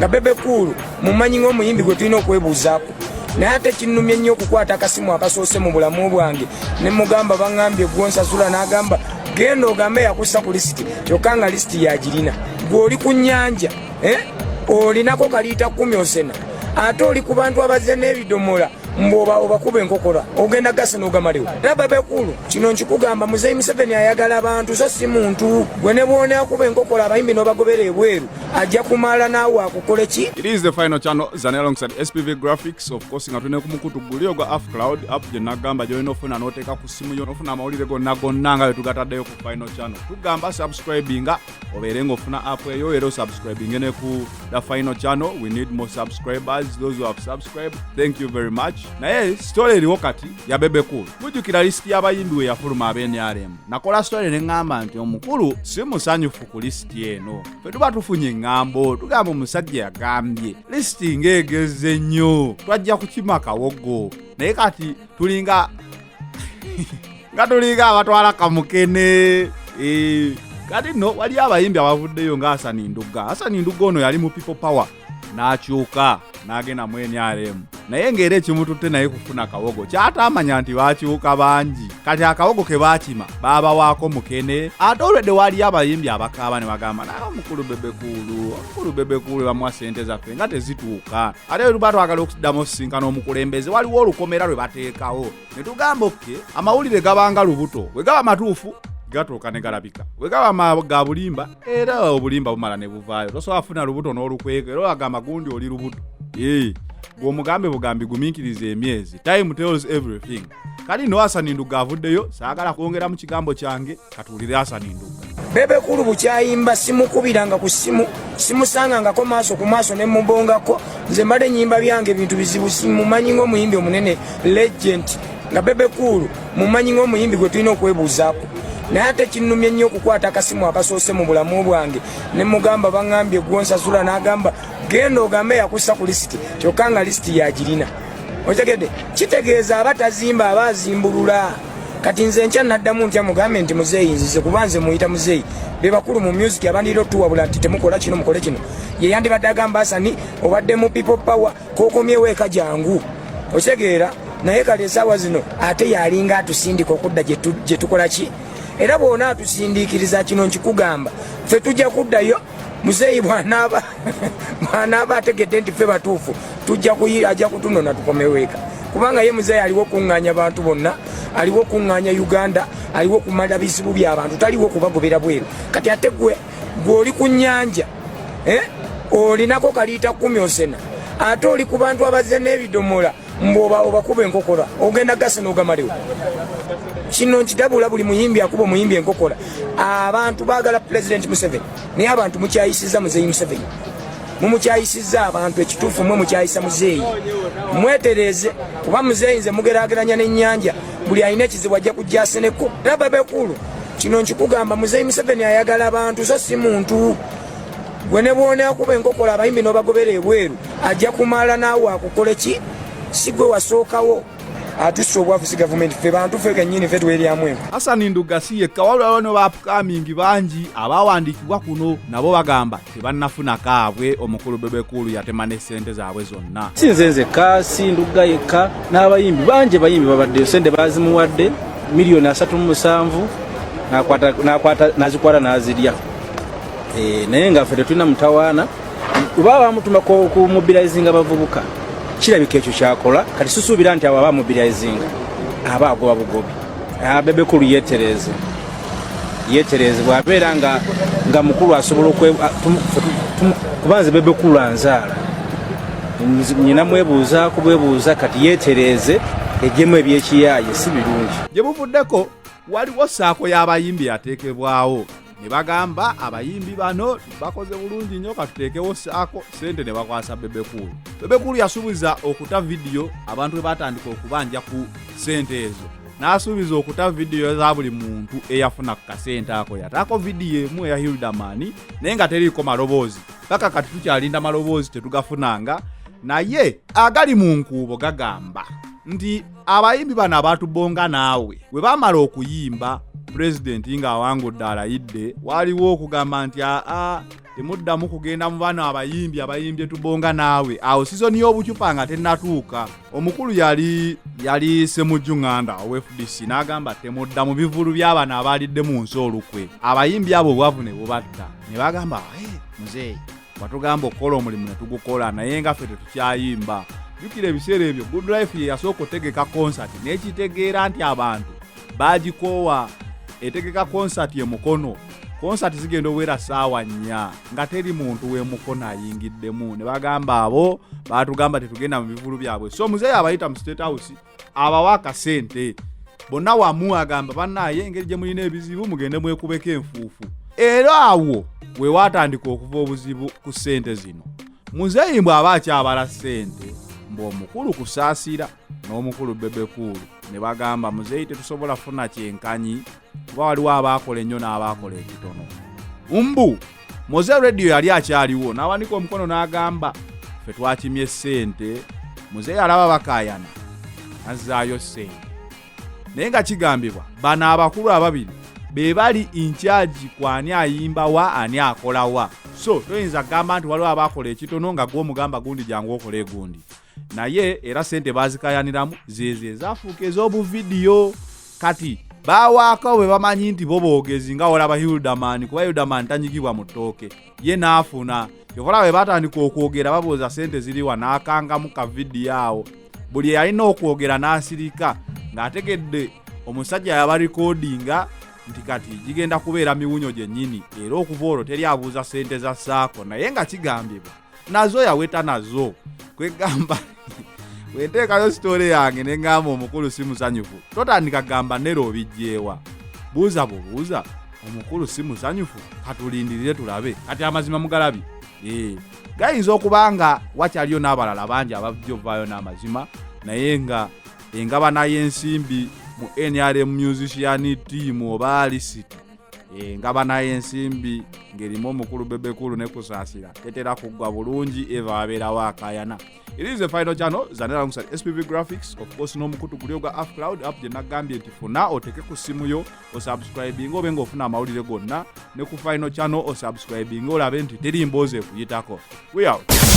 nga Bebe Cool mumanyi ng'omuyimbi gwe tulina okwebuuzaako. Naye ate kinnumye nnyo okukwata akasimu akasoose mu bulamu bwange ne mugamba baŋŋambye gw'onsasula n'agamba genda ogambe yakussa ku lisiti kyokka nga lisiti yagirina. Gwe oli ku nnyanja olinako kaliita 10 osena ate oli ku bantu abazze n'ebidomola mboba obakuba enkokora ogenda gasa n'ogamalewo. Era Bebe Cool kino nkikugamba Muzeeyi Museveni ayagala abantu so si muntu. Gwe ne bw'one akuba enkokora abayimbi n'obagobera ebweru ajja kumala naawe akukole ki. It is the final channel Zane alongside SPV Graphics. Of course nga tune ku mukutu gulio gwa Afcloud app gye nagamba gy'olina ofuna n'oteeka ku ssimu yo n'ofuna amawulire gonna gonna nga bwe tugataddeyo ku final channel. Tugamba subscribinga obeere ng'ofuna app eyo era osubscribinge ne ku the final channel. We need more subscribers. Those who have subscribed, thank you very much. Naye story eriwo kati ya Bebe Cool. Mujjukira listi y'abayimbi we yafuluma ab'NRM. Nakola story ne ngamba nti omukulu si musanyufu ku listi eno. Ffe tuba tufunye eŋŋambo tugamba omusajja yagambye listi ng'egeze nnyo twajja kukima kawogo. Naye kati tulinga nga tulinga abatwala kamukene. Kati no wali abayimbi abavuddeyo nga Hassan Nduga. Hassan Nduga ono yali mu People Power n'akyuka n'agenda mu NRM. Naye ng'era ekimututte naye kufuna kawogo kyatamanya nti bakyuka bangi. Kati akawogo ke baakima baabawaako mukene. Ate olwedde waliyo abayimbi abakaaba ne bagamba naye omukulu Bebe Cool bamuwa ssente zaffe nga tezituuka. Ate luba twagala okuddamu osisinkana omukulembeze waliwo olukomera lwe bateekawo ne tugamba oke amawulire gabanga lubuto bwe gaba matuufu gatuuka ne galabika. Bwe gaba ga bulimba era obulimba bumala ne buvaayo. Tosobola kufuna lubuto n'olukweka era agamba gundi oli lubuto. Gw'omugambe bugambi gumiikiriza emyezi. Time tells everything. Kali no Hassan Nduga avuddeyo saagala kwongera mu kigambo kyange katuulire Hassan Nduga. Bebe Cool bukyayimba simukubiranga ku ssimu simusangangako maaso ku maaso ne mubongako. Nze mbadde nnyimba byange ebintu bizibu simumanyi ng'omuyimbi omunene legend nga Bebe Cool mumanyi ng'omuyimbi gwe tulina okwebuuzaako. Naye ate kinnumye nnyo okukwata akasimu akasoose mu bulamu bwange ne mugamba baŋŋambye gw'onsasula n'agamba genda ogambe yakussa ku lisiti kyokka nga lisiti yagirina. Otegedde kitegeeza abatazimba abazimbulula. Kati nze nkya naddamu ntya mugambe nti Muzeeyi nzize kuba nze muyita Muzeeyi. Be bakulu mu music abandira otuwabula nti temukola kino mukole kino. Ye yandibadde agamba Hassan obadde mu People Power kookomyewo eka jangu. Otegeera naye kale essaawa zino ate yalinga atusindika okudda gye tukola ki. Era bw'ona atusindiikiriza kino nkikugamba ffe tujja kuddayo. Muzeeyi bw'anaaba ategedde nti ffe batuufu ajja kutunona tukomewo eka. Kubanga ye Muzeeyi aliwo okuŋŋaanya abantu bonna, aliwo okuŋŋaanya Uganda, aliwo okumala bizibu by'abantu, taliwo okubagobera bweru. Kati ate gwe oli ku nnyanja olinako kaliita 10 osena ate oli ku bantu abazze n'ebidomola mboba obakuba enkokora ogenda gasa n'ogamalewo. Kino nkidabula buli muyimbi akuba omuyimbi enkokora. Abantu baagala President Museveni naye abantu mukyayisiza Muzeeyi Museveni. Mumukyayisiza abantu ekituufu mwe mukyayisa Muzeeyi. Mwetereeze kuba Muzeeyi nze mugeraageranya n'ennyanja buli alina ekizibu ajja kujja aseneko. Era Bebe Cool kino nkikugamba Muzeeyi Museveni ayagala abantu so si muntu. Gwe ne bw'one akuba enkokora abayimbi n'obagobera ebweru ajja kumala naawe akukole ki. Si gwe wasookawo. Atusse obwafuzi gavumenti ffe bantu ffe kennyini ffe tuweryamu enku. Hassan Nduga si yekka waliwo ne baapukamingi bangi abaawandiikibwa kuno nabo bagamba tebannafuna kaabwe. Omukulu Bebe Cool yatema ne ssente zaabwe zonna. Si nze nzekka si Nduga yekka n'abayimbi bangi bayimbi babaddeyo ssente baazimuwadde miliyoni 37 n'azikwata n'azirya. Naye nga ffe tetulina mutawaana oba bamutuma ku mobilizinga abavubuka kirabika ekyo kyakola. Kati susuubira nti abo aba mobilizinga aba agoba bugobi. Bebe Cool yeetereze bw'abeera nga mukulu asobola kuba nze Bebe Cool anzaala nyina mwebuuza kati yeetereze ejjemu ebyekiyaaye si birungi. Gye buvuddeko waliwo saako y'abayimbi yateekebwawo ne bagamba abayimbi bano bakoze bulungi nnyo katuteekewo saako ssente ne bakwasa Bebe Cool. Bebe Cool yasuubiza okuta vidiyo abantu bwe batandika okubanja ku ssente ezo. N'asuubiza okuta vidiyo za buli muntu eyafuna ku kasente ako. Yataako vidiyo emu eya Hildaman naye nga teriiko maloboozi. Paka kati tukyalinda maloboozi tetugafunanga. Naye agali mu nkuubo gagamba nti abayimbi bano abatubonga naawe bwe bamala okuyimba President nga awangudde alayidde waliwo okugamba nti temuddamu kugenda mu bano abayimbye tubonga naawe awo season y'obucupa nga tennatuuka. Omukulu yali Semujju Nganda owe FDC n'agamba temudda mu bivulu by'abana abalidde mu nsi olukwe. Abayimbi abo obwavu ne bubatta ne bagamba muzeeyi watugamba okukola omulimu ne tugukola naye nga ffe tetukyayimba. Jukira ebiseera ebyo Good Life ye yasooka otegeka concert n'ekitegeera nti abantu bagikoowa. Etegeka concert ye Mukono. Concert zigenda owera ssaawa 4 nga teri muntu we Mukono ayingiddemu. Ne bagamba abo batugamba tetugenda mu bivulu byabwe. So muzeeyi abayita mu State House abawa akasente. Bonna wamu agamba bannaye engeri gye mulina ebizibu mugende mwekubeko enfuufu. Era awo we watandika okuva obuzibu ku ssente zino. Muzeeyi bw'aba akyabala ssente omukulu kusaasira n'omukulu Bebekulu ne bagamba muzeeyi tetusobola funa kyenkanyi kuba waliwo abaakola ennyo n'abaakola ekitono. Moze Radio yali akyaliwo n'awanika omukono n'agamba ffe twakimye ssente. Muzeeyi alaba bakaayana azzaayo ssente naye nga kigambibwa bano abakulu ababiri be bali in charge kwani ayimba wa ani akola wa. So toyinza kugamba nti waliwo abaakola ekitono nga gw'omugamba gundi jangu okola egundi. Naye era sente bazikayaniramu zeze zafuuka ez'obuvidiyo. Kati bawaako bwe bamanyi nti bo boogezi nga olaba Hildaman kuba Hildaman tanyigibwa mu ttooke ye n'afuna. Yokola bwe batandika okwogera babooza sente ziriwa n'akangamu ka vidiyo awo. Buli yalina okwogera n'asirika ng'ategedde omusajja yabarikoodinga nti kati gigenda kubeera miwunyo gyennyini era okuva olwo teri abuuza sente za saako. Naye nga kigambibwa nazo yaweta nazo kwegamba wenteekayo sitole yange ne ngamba omukulu si musanyufu totandika gamba nero obijjeewa. Buuza bubuuza omukulu si musanyufu katulindirire tulabe kati amazima mugalabi. Gayinza okuba nga wakyaliyo n'abalala bangi abajja ovaayo n'amazima naye nga engabana y'ensimbi mu NRM musician team oba alisiti engabana y'ensimbi ngerimu omukulu Bebekulu ne kusaasira tetera kuggwa bulungi eva abeerawo akaayana. It is the final channel Zanera alongside SPV Graphics of course n'omukutu guli ogwa Afcloud app gye nagambye nti funa oteke ku simu yo osubscribinga obe ng'ofuna amawulire gonna ne ku final channel osubscribinga olabe nti teri mboozi ekuyitako. We out.